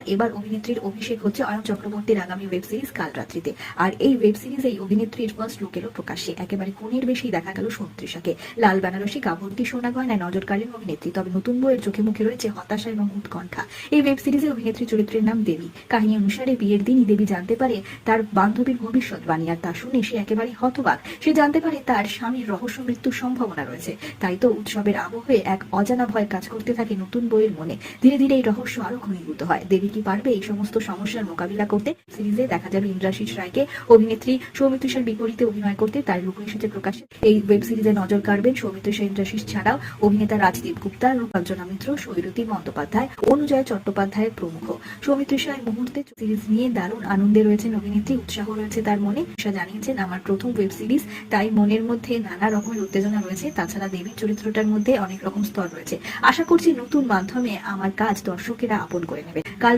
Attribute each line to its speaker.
Speaker 1: এবার অভিনেত্রীর অভিষেক হচ্ছে অয়ন চক্রবর্তীর আগামী ওয়েব সিরিজ কাল রাত্রিতে। আর এই ওয়েব সিরিজে অভিনেত্রীর ফার্স্ট লুক এলো প্রকাশ্যে। একেবারে কোণের বেশি দেখা গেল সৌমিত্রিষাকে। লাল বেনারসি কাপড়টি সোনা গয়নায় নজর কাড়লেন অভিনেত্রী। তবে নতুন বইয়ের চোখে মুখে রয়েছে হতাশা এবং উৎকণ্ঠা। এই ওয়েব সিরিজে অভিনেত্রী চরিত্রের নাম দেবী। কাহিনী অনুসারে বিয়ের দিনই দেবী জানতে পারে তার বান্ধবীর ভবিষ্যৎবাণী, আর তা শুনে সে একেবারে হতবাক। সে জানতে পারে তার স্বামীর রহস্য মৃত্যুর সম্ভাবনা রয়েছে। তাই তো উৎসবের আবহে এক অজানা ভয় কাজ করতে থাকে নতুন বইয়ের মনে। ধীরে ধীরে এই রহস্য আরো ঘনীভূত হয়। দেবী কি পারবে এই সমস্ত সমস্যার মোকাবিলা করতে? সিরিজে দেখা যাবে ইন্দ্রাশিস রায়কে অভিনেত্রী সৌমিত্রিষার বিপরীতে অভিনয় করতে তার লুক এসেছে প্রকাশ্যে। এই ওয়েব সিরিজে নজর কাড়বেন সৌমিত্রিষা, ইন্দ্রাশিস ছাড়াও অভিনেতা রাজদীপ গুপ্তা, রূপাঞ্জনা মিত্র, সৈরতী বন্দ্যোপাধ্যায়, অনুজয় চট্টোপাধ্যায় প্রমুখ। সৌমিত্রিষা এই মুহূর্তে সিরিজ নিয়ে দারুণ আনন্দে রয়েছেন অভিনেত্রী। উৎসাহ রয়েছে তার মনে। সে জানিয়েছেন, আমার প্রথম ওয়েব সিরিজ, তাই মনের মধ্যে নানা রকমের উত্তেজনা রয়েছে। তাছাড়া দেবীর চরিত্রটার মধ্যে অনেক রকম স্তর রয়েছে। আশা করছি নতুন মাধ্যমে আমার কাজ দর্শকেরা আপন করে নেবে। কাল